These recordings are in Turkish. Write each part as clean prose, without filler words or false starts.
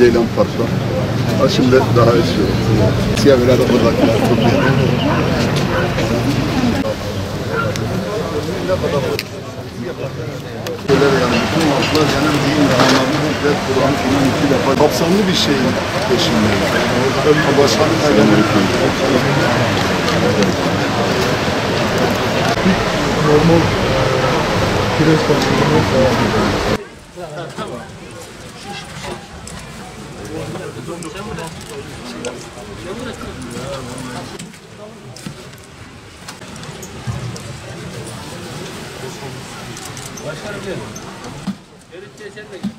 Ceylan Park'ta. Ha, şimdi daha istiyorum. Siyah böyle de buradakiler topluyor. Yani bütün halklar yani din ve anlamı ve Kur'an inan iki defa kapsamlı bir şeyin peşindeyiz. Başkanın kaydedelim. Normal kireç başkanı. Tamam. Başkanım gel. Ferit'e sen de gel.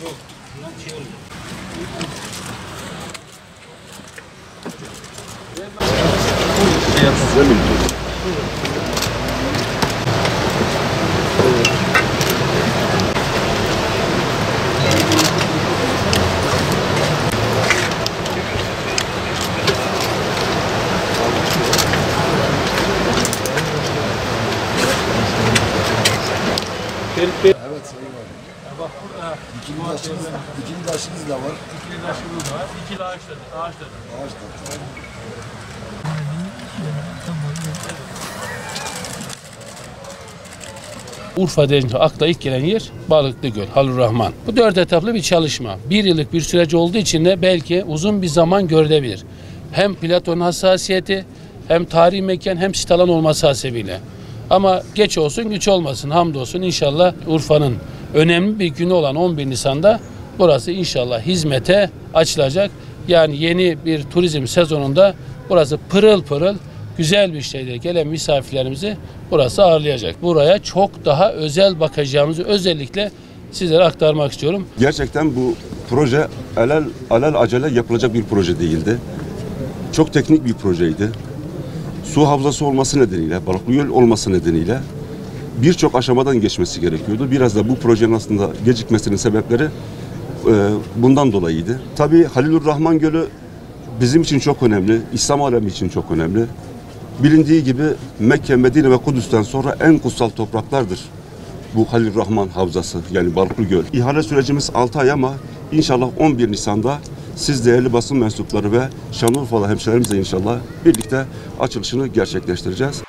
Yok. Buradan şey oldu. Zemin. Evet Sayın Valim. Bak burada dikili taşımız da var. Dikili taşımız var. Dikili ağaçlar. Urfa deyince akla ilk gelen yer Balıklıgöl, Halilurrahman. Bu 4 etaplı bir çalışma. 1 yıllık bir süreç olduğu için de belki uzun bir zaman görülebilir. Hem Platon hassasiyeti, hem tarihi mekan, hem sit alan olması hasebiyle. Ama geç olsun güç olmasın, hamdolsun inşallah Urfa'nın önemli bir günü olan 11 Nisan'da burası inşallah hizmete açılacak. Yani yeni bir turizm sezonunda burası pırıl pırıl güzel bir şeyle gelen misafirlerimizi burası ağırlayacak. Buraya çok daha özel bakacağımızı özellikle sizlere aktarmak istiyorum. Gerçekten bu proje alelacele yapılacak bir proje değildi. Çok teknik bir projeydi. Su havzası olması nedeniyle, Balıklıgöl olması nedeniyle birçok aşamadan geçmesi gerekiyordu. Biraz da bu projenin aslında gecikmesinin sebepleri bundan dolayıydı. Tabii Halilurrahman Gölü bizim için çok önemli, İslam alemi için çok önemli. Bilindiği gibi Mekke, Medine ve Kudüs'ten sonra en kutsal topraklardır bu Halilurrahman Havzası, yani Balıklıgöl. İhale sürecimiz 6 ay ama inşallah 11 Nisan'da siz değerli basın mensupları ve Şanlıurfalı hemşehrilerimizle inşallah birlikte açılışını gerçekleştireceğiz.